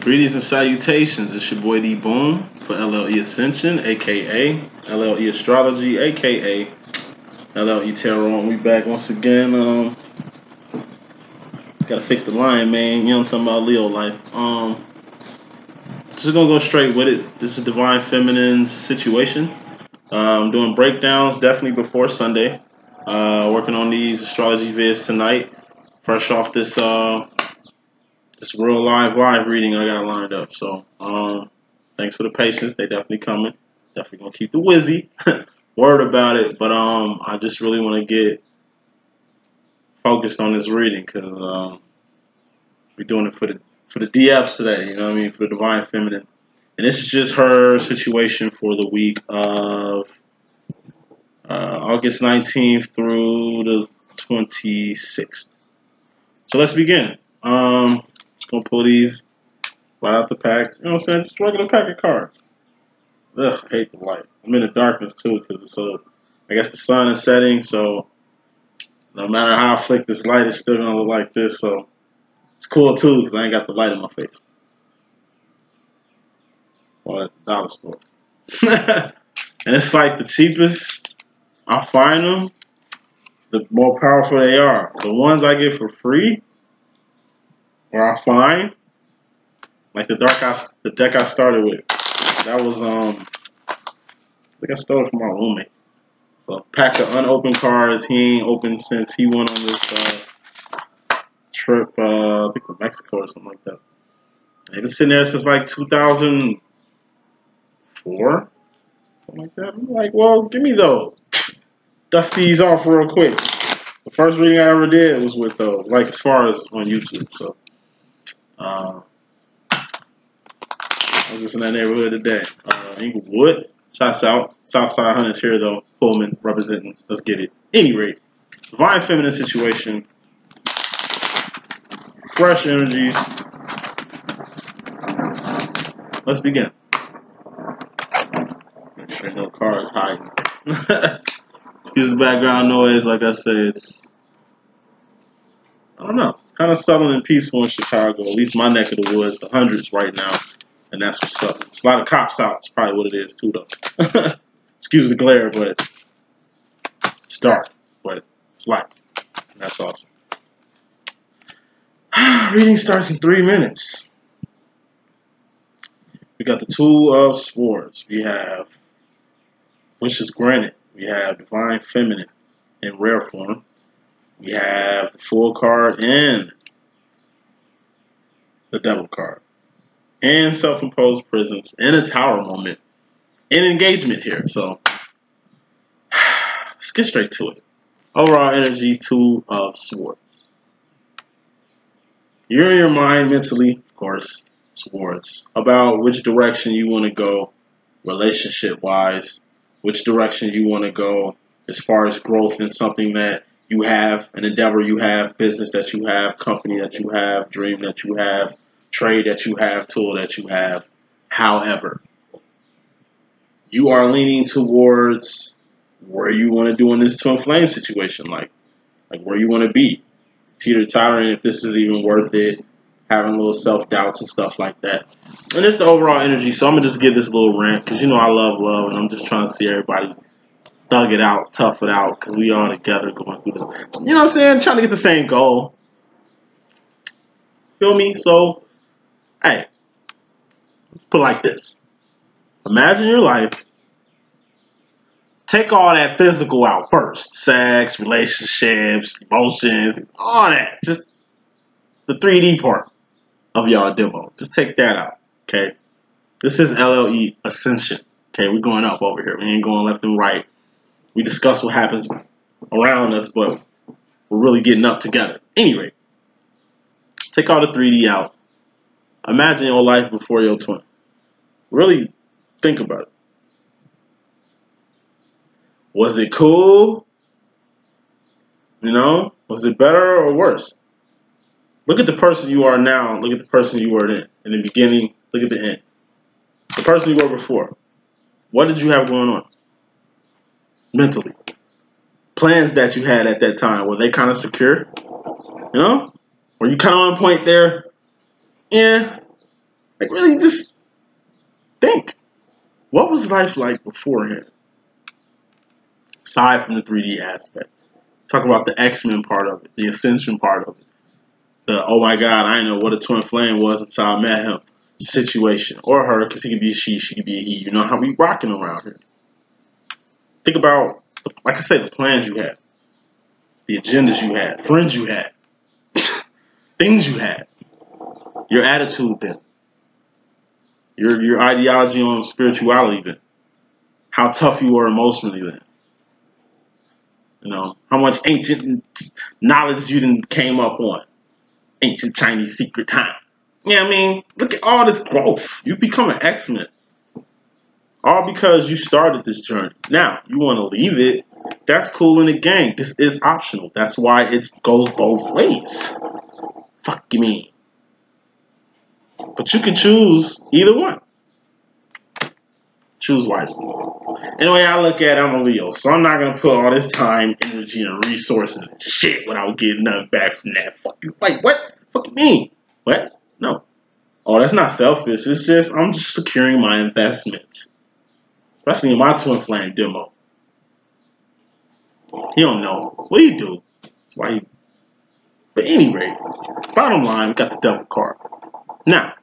Greetings and salutations. It's your boy D.Boom for LLE.Ascension, aka LLE Astrology, aka LLE Tarot. And we back once again. Gotta fix the line, man. You know what I'm talking about, Leo life. Just gonna go straight with it. This is Divine Feminine situation. I'm doing breakdowns definitely before Sunday. Working on these astrology vids tonight. Fresh off this this real live reading I got lined up. So thanks for the patience. They definitely coming. Definitely gonna keep the wizzy word about it. But I just really want to get focused on this reading because we're doing it for the DFs today. You know what I mean? For the Divine Feminine. And this is just her situation for the week of August 19th through the 26th. So let's begin. Just gonna pull these right out the pack. You know what I'm saying? Just a regular pack of cards. Ugh, I hate the light. I'm in the darkness too because I guess the sun is setting, so no matter how I flick this light, it's still gonna look like this. So it's cool too because I ain't got the light in my face. Or at the dollar store. And it's like the cheapest I find them, the more powerful they are. The ones I get for free, or I find, like the deck I started with, that was I think I stole it from my roommate. So a pack of unopened cards. He ain't opened since he went on this trip, I think to Mexico or something like that. They've been sitting there since like 2004, something like that. I'm like, well, give me those. Dust these off real quick. The first reading I ever did was with those, like as far as on YouTube. So I was just in that neighborhood today. Inglewood. Shouts out. Southside Hunters here though. Pullman representing. Let's get it. Any rate, Divine Feminine situation. Fresh energies. Let's begin. Make sure no car is hiding. Excuse the background noise. Like I said, I don't know. It's kind of subtle and peaceful in Chicago. At least my neck of the woods. The hundreds right now. And that's what's up. It's a lot of cops out. It's probably what it is too, though. Excuse the glare, but it's dark. But it's light. And that's awesome. Reading starts in 3 minutes. We got the Two of Swords. We have Wishes Granted. We have Divine Feminine in rare form. We have the Fool card and the Devil card. And self-imposed prisons and a Tower moment and engagement here. So let's get straight to it. Overall energy, Two of Swords. You're in your mind mentally, of course, Swords, about which direction you want to go relationship-wise, which direction you want to go as far as growth in something that you have, an endeavor you have, business that you have, company that you have, dream that you have, trade that you have, tool that you have. However, you are leaning towards where you want to do in this twin flame situation, like where you want to be, teeter-tottering if this is even worth it, having little self-doubts and stuff like that. And it's the overall energy, so I'm going to just give this little rant, because you know I love love, and I'm just trying to see everybody thug it out, tough it out, because we all together going through this. You know what I'm saying? Trying to get the same goal. Feel me? So, hey, let's put it like this. Imagine your life. Take all that physical out first. Sex, relationships, emotions, all that. Just the 3D part of y'all demo. Just take that out, okay? This is LLE.Ascension, okay? We're going up over here. We ain't going left and right. We discuss what happens around us, but we're really getting up together. Anyway, take all the 3D out. Imagine your life before your twin. Really think about it. Was it cool? You know? Was it better or worse? Look at the person you are now. Look at the person you were then. In the beginning, look at the end. The person you were before. What did you have going on? Mentally. Plans that you had at that time. Were they kind of secure? You know? Were you kind of on point there? Yeah. Like, really just think. What was life like beforehand? Aside from the 3D aspect. Talk about the X-Men part of it, the Ascension part of it. The, oh my God, I didn't know what a twin flame was until I met him situation. Or her, because he could be a she could be a he. You know how we rocking around here. Think about, like I said, the plans you had, the agendas you had, friends you had, things you had, your attitude then, your ideology on spirituality then, how tough you were emotionally then. You know, how much ancient knowledge you done came up on. Ancient Chinese secret time. You know what I mean? Look at all this growth. You become an X-Men. All because you started this journey. Now, you want to leave it. That's cool in the game. This is optional. That's why it goes both ways. Fuck you mean. But you can choose either one. Choose wisely. Anyway, I look at it, I'm a Leo, so I'm not going to put all this time, energy, and resources and shit without getting nothing back from that. Fuck you. Wait, what? Fuck you mean? What? No. Oh, that's not selfish. It's just, I'm just securing my investments. Especially in my twin flame demo. He don't know. What do you do? That's why he... But anyway, bottom line, we got the devil card. Now,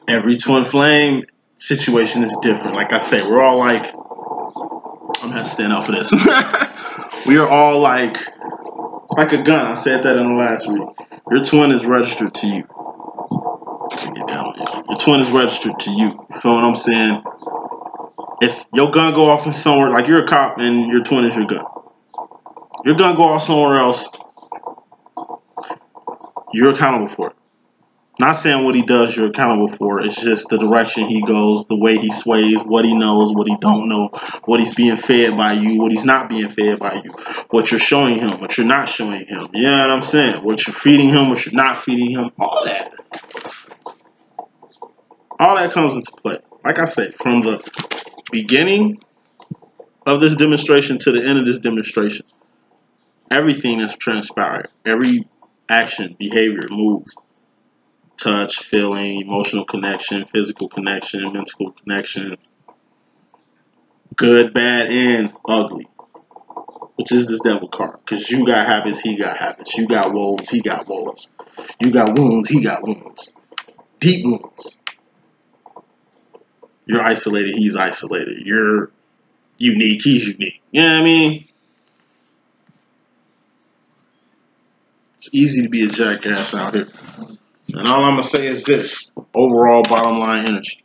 every twin flame situation is different. Like I say, we're all like... I'm going to have to stand up for this. We are all like... It's like a gun. I said that in the last reading. Your twin is registered to you. Get down here. Your twin is registered to you. You feel what I'm saying? If your gun go off in somewhere, like you're a cop and your twin is your gun. Your gun go off somewhere else, you're accountable for it. Not saying what he does you're accountable for. It's just the direction he goes, the way he sways, what he knows, what he don't know, what he's being fed by you, what he's not being fed by you, what you're showing him, what you're not showing him. You know what I'm saying? What you're feeding him, what you're not feeding him, all that. All that comes into play. Like I said, from the beginning of this demonstration to the end of this demonstration, everything that's transpired, every action, behavior, move, touch, feeling, emotional connection, physical connection, mental connection, good, bad, and ugly, which is this devil card. Because you got habits, he got habits. You got woes, he got woes. You got wounds, he got wounds. Deep wounds. You're isolated, he's isolated. You're unique, he's unique. You know what I mean? It's easy to be a jackass out here. And all I'm going to say is this. Overall bottom line energy.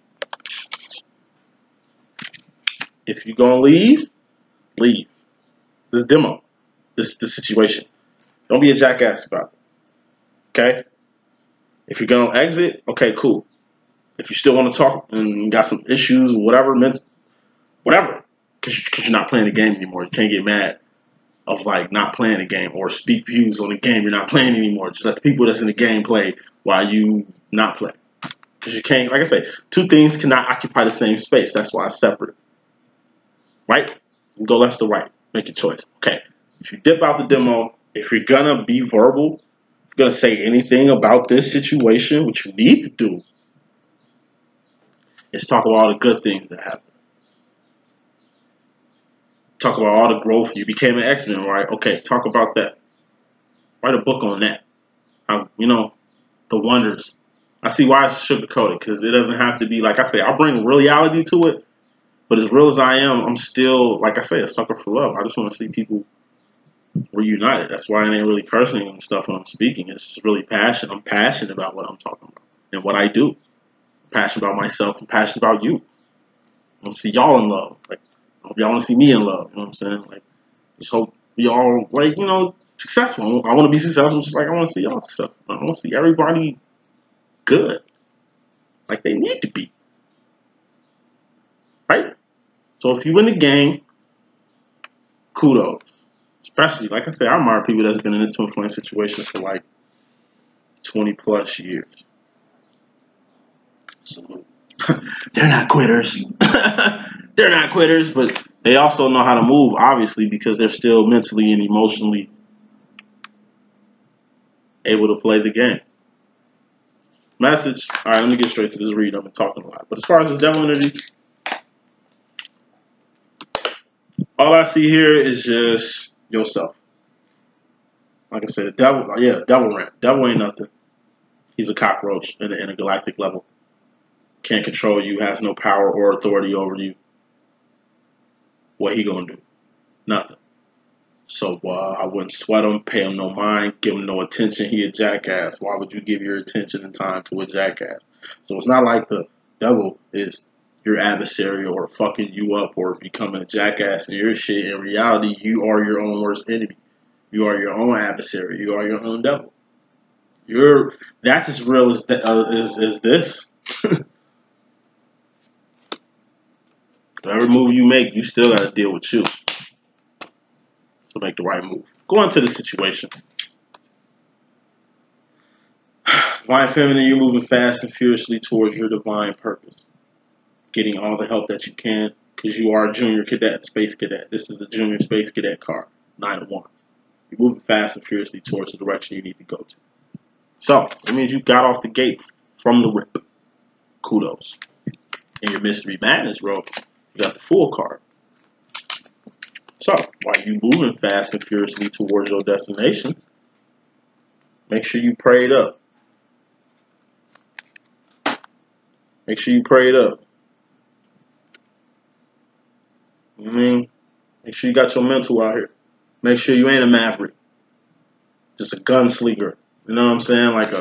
If you're going to leave, leave. This demo. This is the situation. Don't be a jackass about it. Okay? If you're going to exit, okay, cool. If you still want to talk and you got some issues or whatever, whatever. Because you're not playing the game anymore. You can't get mad of like not playing the game or speak views on the game you're not playing anymore. Just let the people that's in the game play while you not play. Because you can't, like I say, two things cannot occupy the same space. That's why it's separate. Right? You go left or right. Make your choice. Okay. If you dip out the demo, if you're gonna be verbal, if you're gonna say anything about this situation, what you need to do is talk about all the good things that happened. Talk about all the growth. You became an X-Men, right? Okay, talk about that. Write a book on that. You know, the wonders. I see why it's sugarcoated, because it doesn't have to be, like I say, I'll bring reality to it, but as real as I am, I'm still, like I say, a sucker for love. I just want to see people reunited. That's why I ain't really cursing and stuff when I'm speaking. It's just really passion. I'm passionate about what I'm talking about and what I do. I'm passionate about myself. I'm passionate about you. I want to see y'all in love. Like, I hope y'all want to see me in love. You know what I'm saying? Like, just hope we all, like, you know, successful. I want to be successful just like I want to see y'all successful. I want to see everybody good. Like they need to be. Right? So if you win the game, kudos. Especially, like I said, I admire people that's been in this twin flame situation for like 20 plus years. Salute. They're not quitters. They're not quitters, but they also know how to move, obviously, because they're still mentally and emotionally able to play the game. Message. All right, let me get straight to this read. I've been talking a lot. But as far as this devil energy, all I see here is just yourself. Like I said, the devil, yeah, devil rant. Devil ain't nothing. He's a cockroach in the intergalactic level. Can't control you, has no power or authority over you. What he gonna do? Nothing. So I wouldn't sweat him, pay him no mind, give him no attention. He a jackass. Why would you give your attention and time to a jackass? So it's not like the devil is your adversary or fucking you up or becoming a jackass in your shit. In reality, you are your own worst enemy. You are your own adversary. You are your own devil. That's as real as this. Whatever move you make, you still got to deal with you to make the right move. Go on to the situation. Divine Feminine, you're moving fast and furiously towards your divine purpose. Getting all the help that you can because you are a junior cadet, space cadet. This is the junior space cadet card, 9 of Wands. You're moving fast and furiously towards the direction you need to go to. So, that means you got off the gate from the rip. Kudos. In your Mystery Madness, bro, you got the Fool card. So, while you moving fast and furiously towards your destinations, make sure you pray it up. Make sure you pray it up. I mean, make sure you got your mental out here. Make sure you ain't a maverick. Just a gunslinger. You know what I'm saying? Like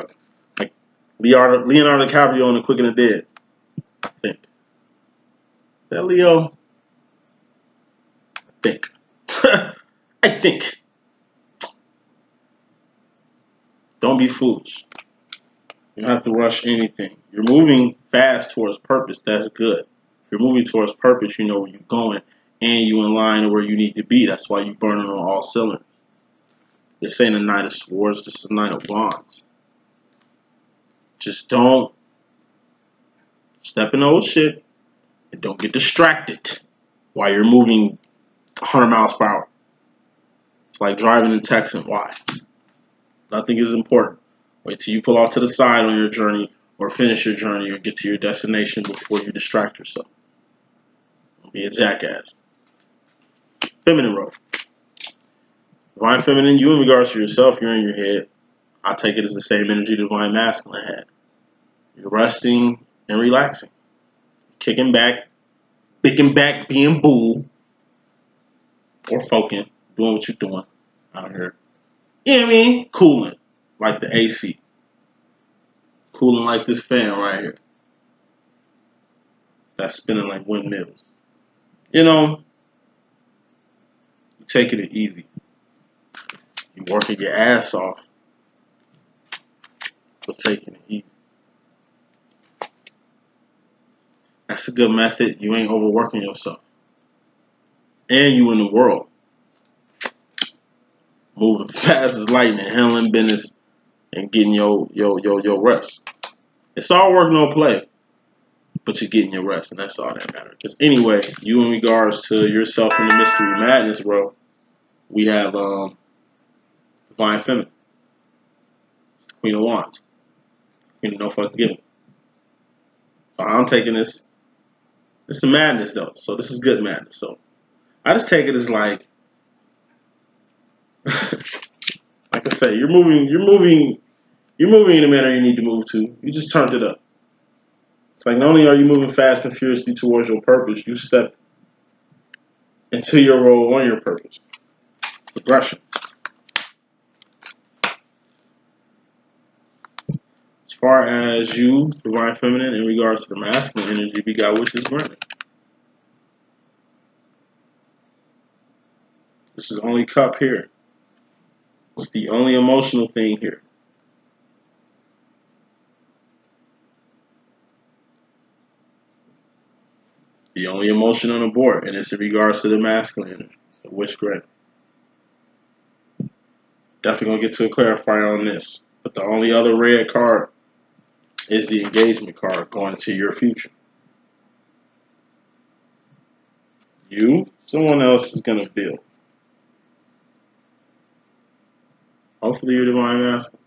Leonardo DiCaprio in The Quick and the Dead. I think. That Leo? I think. I think. Don't be foolish. You don't have to rush anything. You're moving fast towards purpose. That's good. If you're moving towards purpose, you know where you're going, and you in line to where you need to be. That's why you're burning on all cylinders. This ain't a Knight of Swords. This is a Knight of Wands. Just don't step in old shit and don't get distracted while you're moving 100 miles per hour. It's like driving and texting. Why? Nothing is important. Wait till you pull off to the side on your journey or finish your journey or get to your destination before you distract yourself. Don't be a jackass. Feminine road. Divine Feminine, you in regards to yourself, you're in your head. I take it as the same energy Divine Masculine had. You're resting and relaxing. Kicking back, being bull, or foking, doing what you're doing out here. You know what I mean? Cooling, like the AC. Cooling like this fan right here. That's spinning like windmills. You know, you're taking it easy. You're working your ass off, but taking it easy. That's a good method. You ain't overworking yourself. And you in the world. Moving fast as lightning, handling business, and getting your rest. It's all work, no play. But you're getting your rest, and that's all that matters. Because anyway, you in regards to yourself in the Mystery Madness, bro, we have Divine Feminine. Queen of Wands. Queen of No Fucks Given. So I'm taking this. It's a madness though, so this is good madness. So I just take it as like I say, you're moving in the manner you need to move to. You just turned it up. It's like not only are you moving fast and furiously towards your purpose, you stepped into your role on your purpose. Progression. As far as you, Divine Feminine, in regards to the masculine energy, we got wishes granted. This is the only cup here. It's the only emotional thing here. The only emotion on the board, and it's in regards to the masculine energy. So wish granted. Definitely gonna get to a clarifier on this. But the only other red card is the engagement card going into your future. You, someone else is gonna build. Hopefully you're Divine Masculine.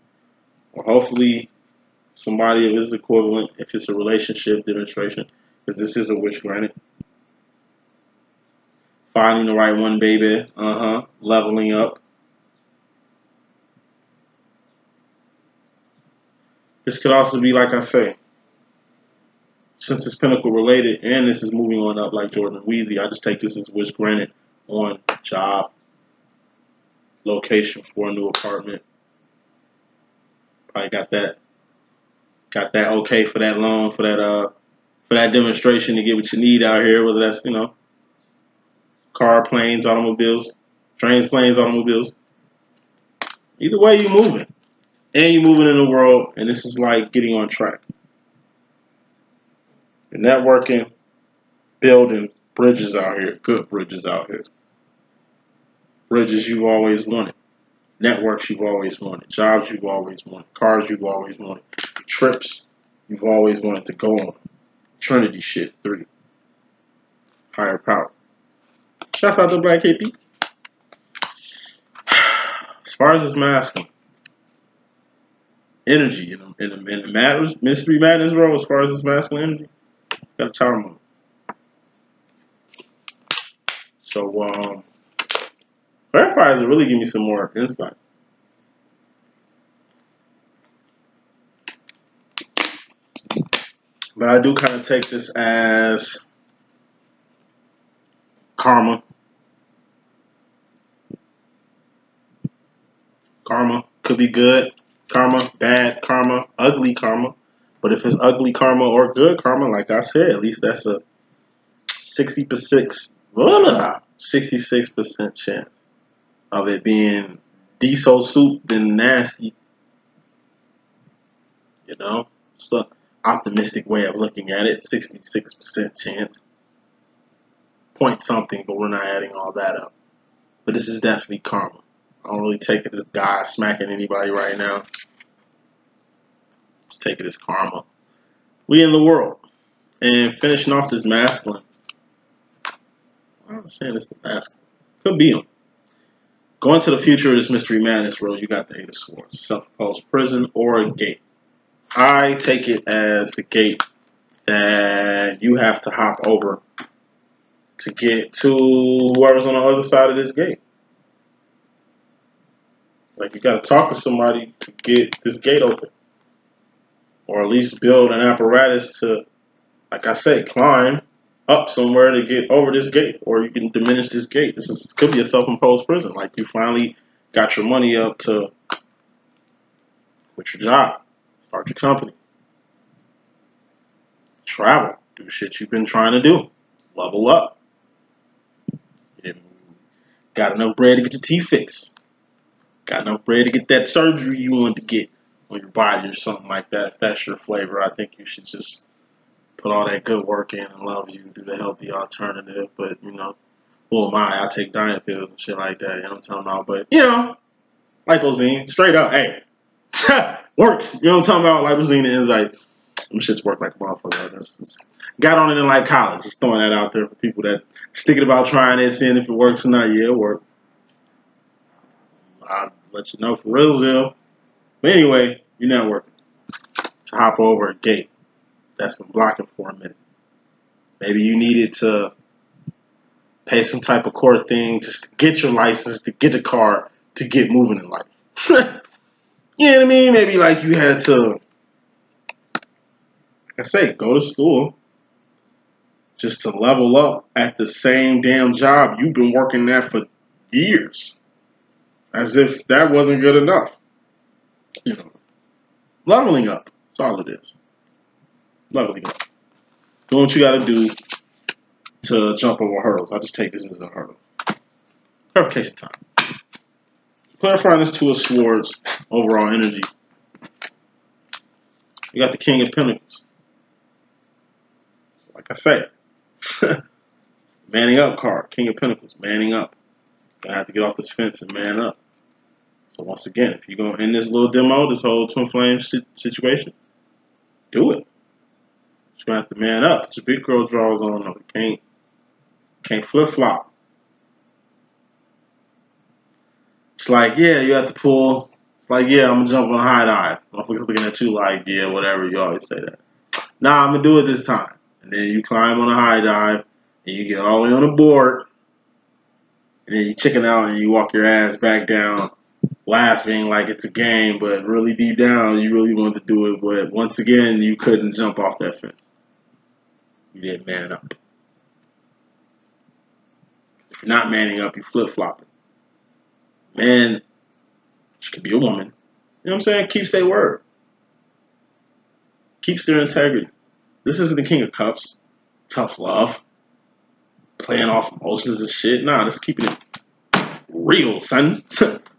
or hopefully somebody of his equivalent if it's a relationship demonstration, because this is a wish granted. Finding the right one, baby. Leveling up. This could also be, like I say, since it's pinnacle related and this is moving on up like Jordan and Weezy, I just take this as wish granted on job, location for a new apartment. Probably got that okay for that loan, for that demonstration to get what you need out here, whether that's, car, planes, automobiles, trains, planes, automobiles. Either way, you're moving. And you're moving in the world, and this is like getting on track. You're networking, building bridges out here, good bridges out here. Bridges you've always wanted. Networks you've always wanted. Jobs you've always wanted. Cars you've always wanted. Trips you've always wanted to go on. Trinity shit 3. Higher power. Shouts out to Black KP. As far as this masculine energy in the matters, mystery madness role, as far as this masculine energy, got a tower moon. So clarifiers will really give me some more insight. But I do kind of take this as karma. Karma could be good karma, bad karma, ugly karma. But if it's ugly karma or good karma, like I said, at least that's a 66% chance of it being diesel soup than nasty. It's the optimistic way of looking at it. 66% chance. Point something, but we're not adding all that up. But this is definitely karma. I don't really take it as God smacking anybody right now. Just take it as karma. We in the world. And finishing off this masculine. I'm not saying it's the masculine. Could be him. Going to the future of this mystery madness world, you got the 8 of Swords. Self-imposed prison or a gate. I take it as the gate that you have to hop over to get to whoever's on the other side of this gate. It's like you got to talk to somebody to get this gate open. Or at least build an apparatus to, like I said, climb up somewhere to get over this gate. Or you can diminish this gate. This could be a self-imposed prison. Like you finally got your money up to quit your job. Start your company. Travel. Do shit you've been trying to do. Level up. Got enough bread to get your teeth fixed. Got enough bread to get that surgery you want to get on your body or something like that. If that's your flavor, I think you should just put all that good work in and love you. Do the healthy alternative. But, who am I? I take diet pills and shit like that. You know what I'm talking about? But, lipozine. Straight up. Hey. Works. You know what I'm talking about? Lipozine and enzyme. Them shits work like a motherfucker. Got on it in like college. Just throwing that out there for people that sticking about trying it, seeing if it works or not. Yeah, it worked. I'll let you know for real, Zil. But anyway, you're not working. To hop over a gate that's been blocking for a minute. Maybe you needed to pay some type of court thing just to get your license, to get a car, to get moving in life. You know what I mean? Maybe like you had to, like I say, go to school just to level up at the same damn job you've been working at for years. As if that wasn't good enough. Leveling up. That's all it is. Leveling up. Doing what you got to do to jump over hurdles. I just take this as a hurdle. Clarification time. Clarifying this 2 of Swords, overall energy. You got the King of Pentacles. Like I say, manning up card. King of Pentacles, manning up. Gonna have to get off this fence and man up. So once again, if you're going to end this little demo, this whole twin flame situation, do it. You're going to have to man up. Put your big girl drawers on. No, can't flip-flop. It's like, yeah, you have to pull. It's Like, yeah, I'm gonna jump on a high dive. Motherfuckers looking at you like, yeah, whatever. You always say that. Nah, I'm gonna do it this time. And then you climb on a high dive, and you get all the way on the board, and then you chicken out and you walk your ass back down, laughing like it's a game, but really deep down you really wanted to do it. But once again, you couldn't jump off that fence. You didn't man up. If you're not manning up, you flip flopping. Man, she could be a woman. You know what I'm saying? Keeps their word. Keeps their integrity. This isn't the King of Cups. Tough love. Playing off emotions and shit. Nah, just keeping it real, son.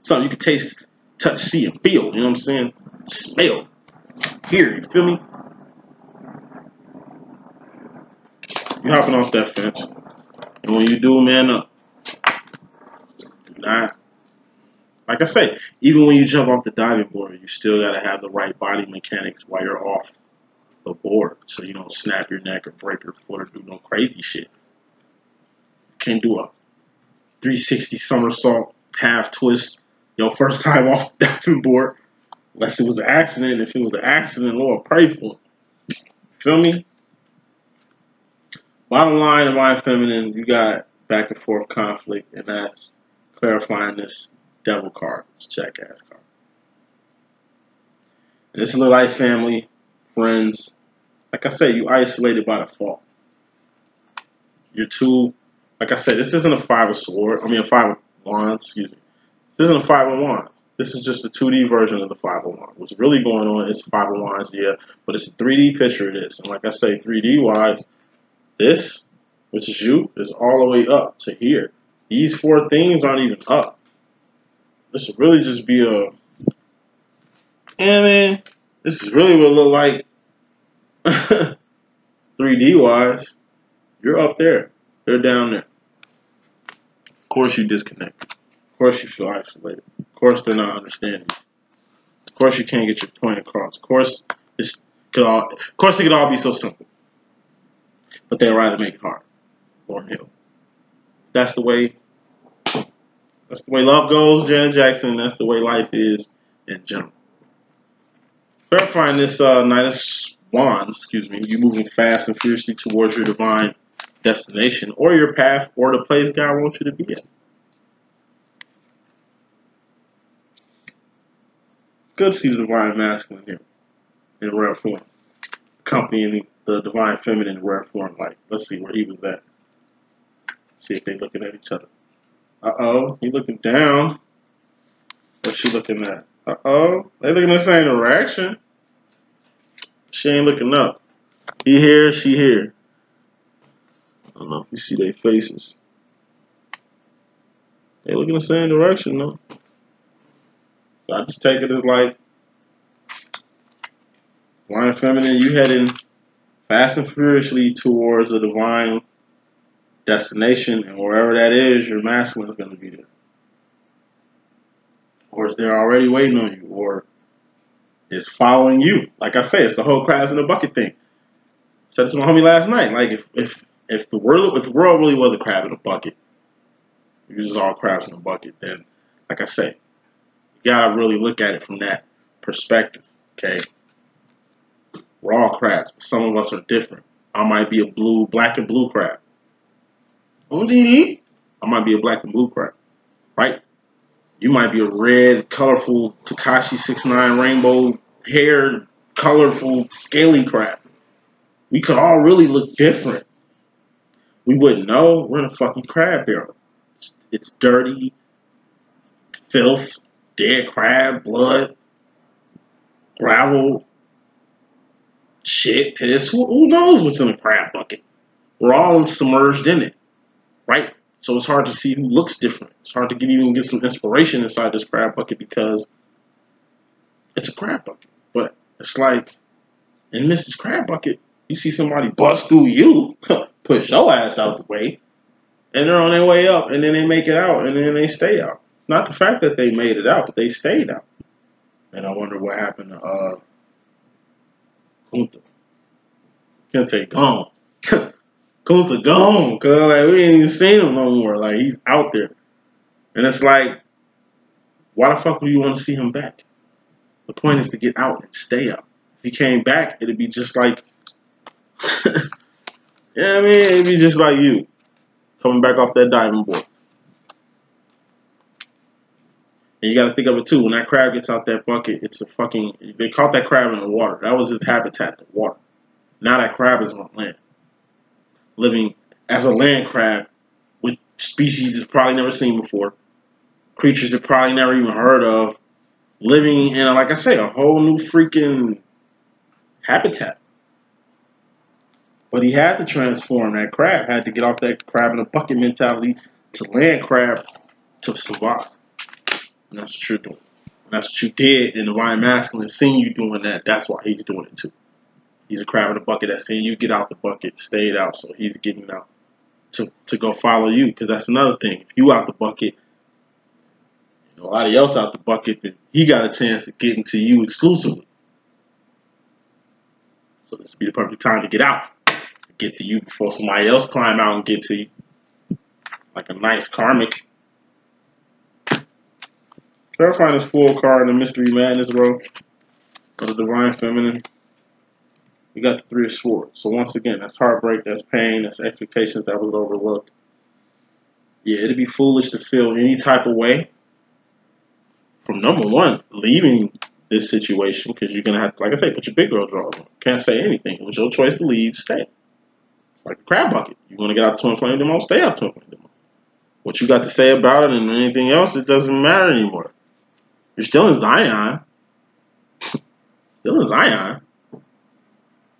Something you can taste, touch, see, and feel. You know what I'm saying? Smell. Hear. You feel me? You're hopping off that fence. And when you do, man up. Not. Like I say, even when you jump off the diving board, you still got to have the right body mechanics while you're off the board, so you don't snap your neck or break your foot or do no crazy shit. Can't do a 360 somersault, half twist, your first time off the diving board, unless it was an accident. If it was an accident, Lord, pray for it. Feel me? Bottom line, Divine Feminine, you got back and forth conflict, and that's clarifying this devil card, this jackass card. And this little life family, friends, like I said, you isolated by default. You're too, like I said, this isn't a five of swords. I mean, a five of wands. Excuse me. This isn't a five of wands. This is just a 2D version of the five of wands. What's really going on is five of wands, yeah, but it's a 3D picture of this. And like I say, 3D wise, this, which is you, is all the way up to here. These four things aren't even up. This should really just be a, yeah, man, this is really what it look like 3D wise. You're up there. They're down there. Of course you disconnect. Of course you feel isolated. Of course they're not understanding you. Of course you can't get your point across. Of course it could all be so simple. But they'd rather make it hard. Lauren Hill. That's the way love goes, Janet Jackson. That's the way life is in general. Verifying this Knight of Wands, excuse me, you moving fast and fiercely towards your divine destination or your path or the place God wants you to be at. It's good to see the divine masculine here in rare form, accompanying the divine feminine in rare form. Like, let's see where he was at. See if they're looking at each other. Uh-oh, he looking down. What's she looking at? Uh-oh, they looking in the same direction. She ain't looking up. He here, she here. I don't know if you see their faces. They look in the same direction, though. So I just take it as like, divine feminine, you heading fast and furiously towards a divine destination, and wherever that is, your masculine is going to be there. Or is there already waiting on you, or is following you. Like I say, it's the whole crabs in the bucket thing. I said this to my homie last night. Like if the world really was a crab in a bucket, it was just all crabs in a bucket, then like I say, you gotta really look at it from that perspective. Okay, we're all crabs, but some of us are different. I might be a black and blue crab. I might be a black and blue crab, right? You might be a red, colorful Tekashi 6ix9ine rainbow haired, colorful, scaly crab. We could all really look different. We wouldn't know. We're in a fucking crab barrel. It's dirty, filth, dead crab, blood, gravel, shit, piss. Who knows what's in a crab bucket? We're all submerged in it, right? So it's hard to see who looks different. It's hard to even get some inspiration inside this crab bucket because it's a crab bucket. But it's like, in Mrs. Crab Bucket, you see somebody bust through you, push your ass out the way, and they're on their way up, and then they make it out, and then they stay out. It's not the fact that they made it out, but they stayed out. And I wonder what happened to Kunta. Kente gone. Kunta gone, cuz like we ain't even seen him no more. Like he's out there. And it's like, why the fuck would you want to see him back? The point is to get out and stay out. If he came back, it'd be just like, yeah, I mean, it'd be just like you coming back off that diving board. And you got to think of it too. When that crab gets out that bucket, it's a fucking. They caught that crab in the water. That was his habitat, the water. Now that crab is on land, living as a land crab with species it's probably never seen before, creatures it probably never even heard of, living in, like I say, a whole new freaking habitat. But he had to transform that crab, had to get off that crab in a bucket mentality to land crab to survive. And that's what you're doing. And that's what you did in Divine Masculine, seeing you doing that. That's why he's doing it too. He's a crab in a bucket that's seeing you get out the bucket, stayed out, so he's getting out to go follow you. Because that's another thing. If you out the bucket, nobody else out the bucket, then he got a chance of getting to you exclusively. So this would be the perfect time to get out. Get to you before somebody else climb out and get to you. Like a nice karmic. Clarifying this full card in the Mystery Madness row of the Divine Feminine. We got the Three of Swords. So once again, that's heartbreak, that's pain, that's expectations that was overlooked. Yeah, it'd be foolish to feel any type of way from number one, leaving this situation, because you're going to have to, like I say, put your big girl drawers on. Can't say anything. It was your choice to leave, stay. Like a crab bucket. You want to get out Twin Flame Demo, stay out Twin Flame Demo. What you got to say about it and anything else, it doesn't matter anymore. You're still in Zion. Still in Zion. You're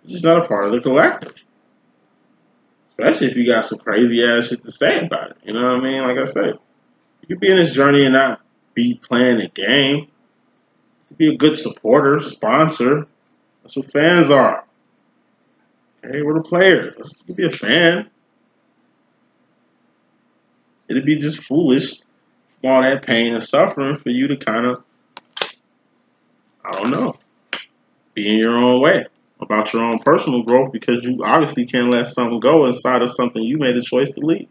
just not a part of the collective. Especially if you got some crazy ass shit to say about it. You know what I mean? Like I said, you could be in this journey and not be playing the game. You could be a good supporter, sponsor. That's what fans are. Hey, we're the players. You could be a fan. It'd be just foolish from all that pain and suffering for you to kind of, I don't know, be in your own way about your own personal growth, because you obviously can't let something go inside of something you made a choice to leave.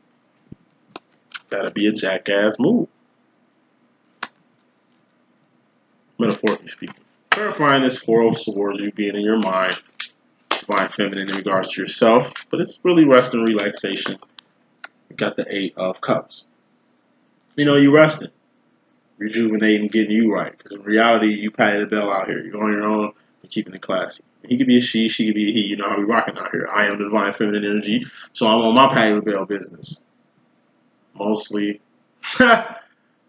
That'd be a jackass move. Metaphorically speaking. Clarifying this Four of Swords, you being in your mind, Divine Feminine in regards to yourself, but it's really rest and relaxation. You got the Eight of Cups. You know, you resting, rejuvenating, getting you right. Because in reality, you Patty LaBelle out here. You're on your own, but keeping it classy. He could be a she could be a he. You know how we rocking out here. I am the Divine Feminine energy, so I'm on my Patty LaBelle business. Mostly.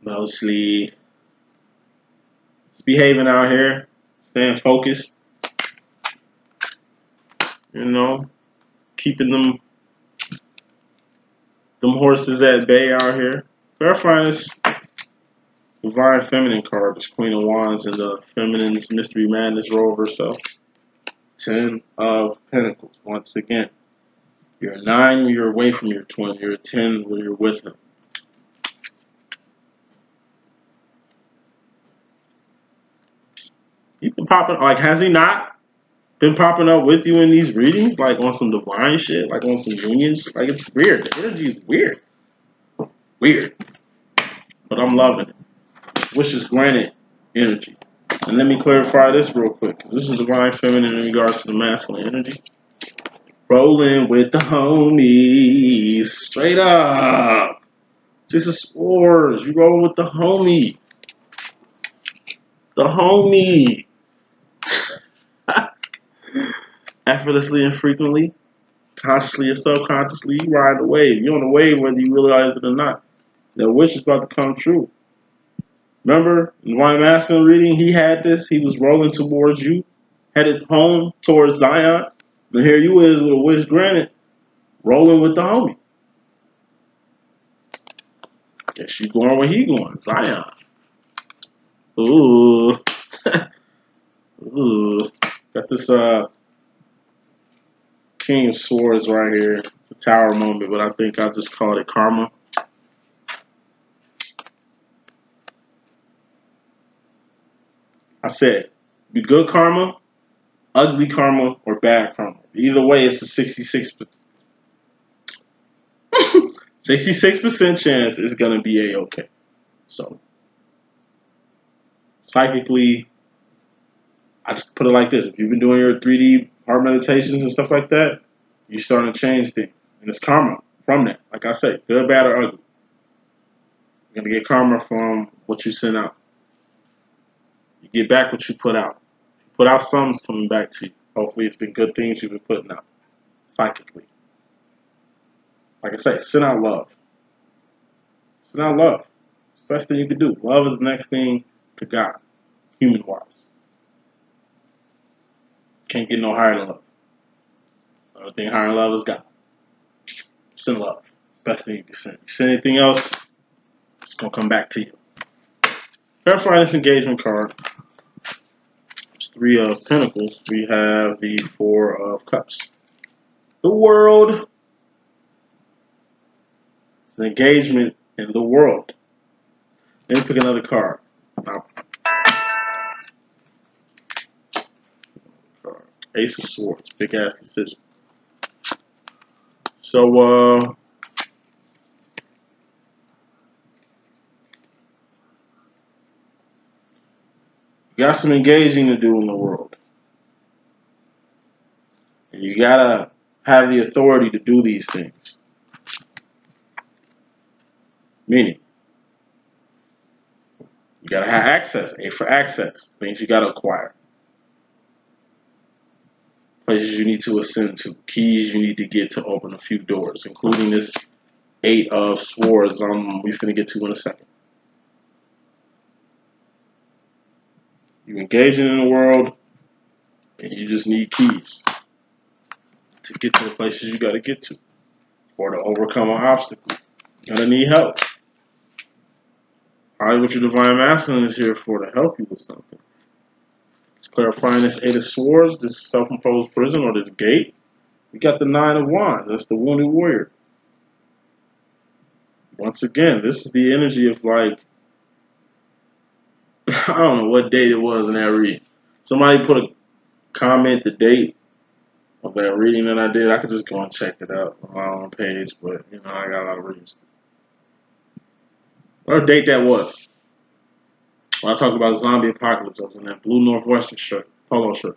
Mostly. Just behaving out here. Staying focused. You know, keeping them horses at bay out here. Verifying this Divine Feminine card, this Queen of Wands, and the Feminine's Mystery Madness row of herself. 10 of Pentacles. Once again, you're a 9 when you're away from your twin. You're a 10 when you're with them. He's been popping, like, has he not been popping up with you in these readings? Like on some divine shit, like on some union shit. Like, it's weird. The energy is weird. Weird. But I'm loving it. Wishes granted energy. And let me clarify this real quick. This is Divine Feminine in regards to the masculine energy. Rolling with the homies. Straight up. Six of Swords. You rolling with the homie. The homie. Effortlessly and frequently. Consciously or subconsciously. You ride the wave. You're on the wave whether you realize it or not. That wish is about to come true. Remember, in Divine Masculine reading, he had this. He was rolling towards you, headed home towards Zion. And here you is with a wish granted, rolling with the homie. Guess you going where he going, Zion. Ooh. Ooh. Got this King of Swords right here. It's a tower moment, but I think I just called it karma. I said, be good karma, ugly karma, or bad karma. Either way, it's a 66% chance it's going to be a-okay. So, psychically, I just put it like this. If you've been doing your 3D heart meditations and stuff like that, you're starting to change things. And it's karma from that. Like I said, good, bad, or ugly. You're going to get karma from what you send out. You get back what you put out. You put out something's coming back to you. Hopefully it's been good things you've been putting out. Psychically. Like I say, send out love. Send out love. It's the best thing you can do. Love is the next thing to God, human-wise. Can't get no higher than love. The only thing higher than love is God. Send love. It's the best thing you can send. You send anything else, it's going to come back to you. Verify this engagement card. It's 3 of Pentacles. We have the 4 of Cups. The world. It's an engagement in the world. Let me pick another card. Ace of Swords. Big ass decision. So, you got some engaging to do in the world. And you gotta have the authority to do these things. Meaning, you gotta have access. A for access. Things you gotta acquire. Places you need to ascend to. Keys you need to get to open a few doors, including this 8 of Swords we're finna get to in a second. You're engaging in the world, and you just need keys to get to the places you gotta get to, or to overcome an obstacle. You're gonna need help. Probably what your Divine Masculine is here for, to help you with something. It's clarifying this 8 of Swords, this self-imposed prison, or this gate. We got the 9 of Wands. That's the wounded warrior. Once again, this is the energy of, like, I don't know what date it was in that reading. Somebody put a comment, the date of that reading that I did. I could just go and check it out on my own page, but, you know, I got a lot of readings. What date that was? When I talked about zombie apocalypse, I was in that blue Northwestern shirt, polo shirt.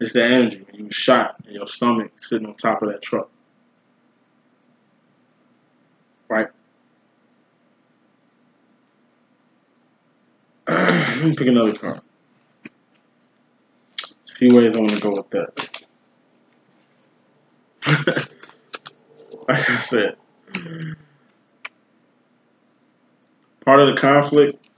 It's the energy when you were shot in your stomach sitting on top of that truck. Right? Let me pick another card. There's a few ways I want to go with that. Like I said, part of the conflict,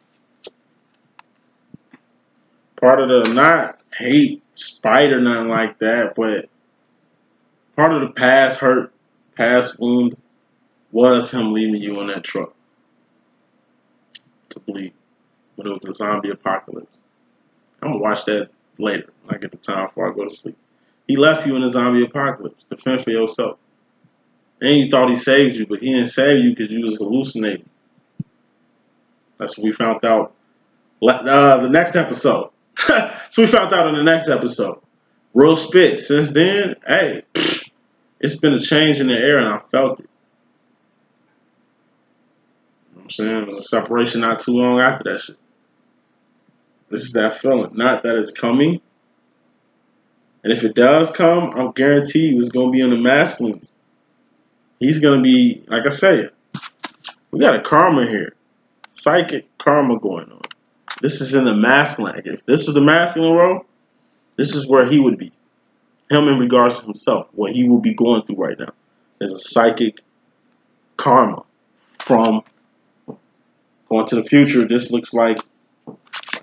part of the, not hate, spite, or nothing like that, but part of the past hurt, past wound was him leaving you on that truck to bleed. But it was a zombie apocalypse. I'm going to watch that later when I get the time before I go to sleep. He left you in a zombie apocalypse to fend for yourself. And you thought he saved you, but he didn't save you because you was hallucinating. That's what we found out the next episode. So we found out in the next episode. Real spit. Since then, hey, it's been a change in the air, and I felt it. You know what I'm saying? There was a separation not too long after that shit. This is that feeling. Not that it's coming. And if it does come, I'll guarantee you it's going to be in the masculines. He's going to be, like I said, we got a karma here. Psychic karma going on. This is in the masculine. If this was the masculine role, this is where he would be. Him in regards to himself. What he will be going through right now. There's a psychic karma from going to the future. This looks like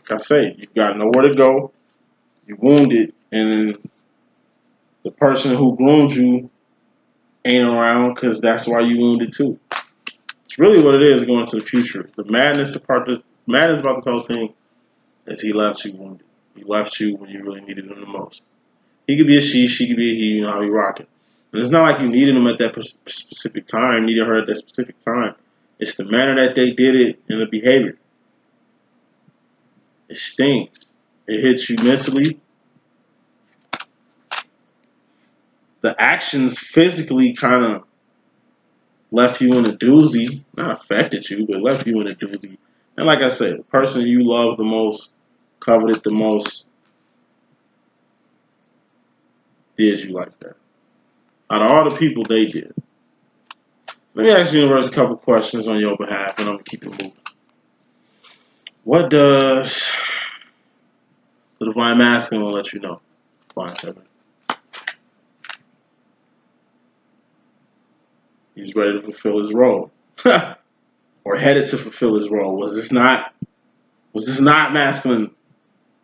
I say, you've got nowhere to go. You're wounded. And then the person who groomed you ain't around because that's why you wounded too. It's really what it is going to the future. The madness about this whole thing is he left you wounded. He left you when you really needed him the most. He could be a she could be a he, you know how we rock it. And it's not like you needed him at that specific time, needed her at that specific time. It's the manner that they did it and the behavior. It stings. It hits you mentally. The actions physically kind of left you in a doozy. Not affected you, but left you in a doozy. And like I said, the person you love the most, coveted the most, did you like that. Out of all the people, they did. Let me ask the universe a couple questions on your behalf, and I'm going to keep it moving. What does the Divine Masculine let you know? Divine Feminine. He's ready to fulfill his role. Or headed to fulfill his role. Was this not masculine?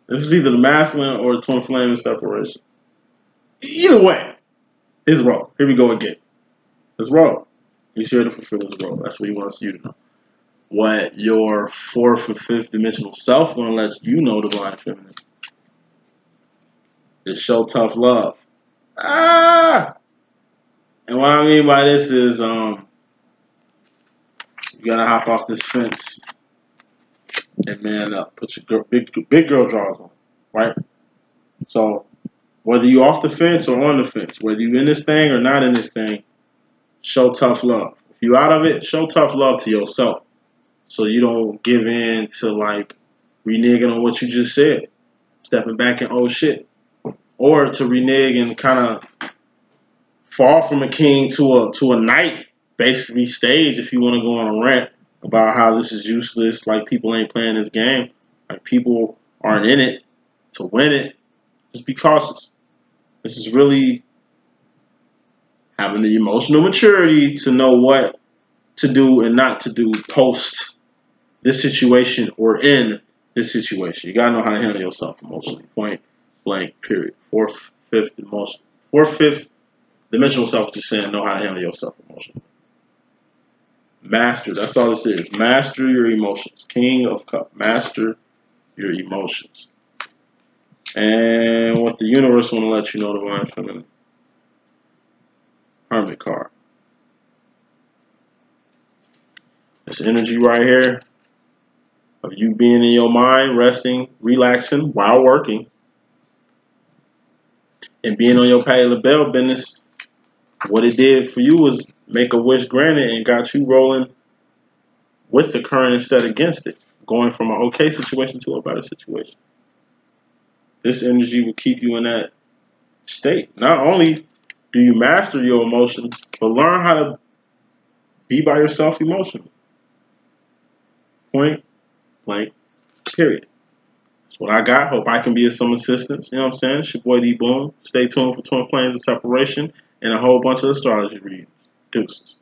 It was either the masculine or the twin flame in separation. Either way, his role. Here we go again. His role. He's here to fulfill his role. That's what he wants you to know. What your fourth and fifth dimensional self going to let you know, Divine Feminine, is show tough love. And what I mean by this is, you gotta hop off this fence and man up. Put your big girl drawers on, right? So whether you off the fence or on the fence, whether you in this thing or not in this thing, show tough love. If you out of it, show tough love to yourself, so you don't give in to like reneging on what you just said, stepping back in old shit, or to renege and kind of fall from a king to a knight, basically stage if you want to go on a rant about how this is useless, like people ain't playing this game, like people aren't in it to win it. Just be cautious. This is really having the emotional maturity to know what to do and not to do post this situation or in this situation. You gotta know how to handle yourself emotionally. Point blank, period. Fourth, fifth dimensional self is just saying know how to handle yourself emotionally. Master, that's all this is. Master your emotions. King of Cups. Master your emotions. And what the universe want to let you know, Divine Feminine. Hermit card. This energy right here of you being in your mind, resting, relaxing while working, and being on your Patti LaBelle business. What it did for you was make a wish granted and got you rolling with the current instead against it, going from an okay situation to a better situation. This energy will keep you in that state. Not only do you master your emotions, but learn how to be by yourself emotionally. Point blank, period. That's what I got. Hope I can be of some assistance. You know what I'm saying? It's your boy D.Boom. Stay tuned for Twin Flames of Separation and a whole bunch of astrology readings. Deuces.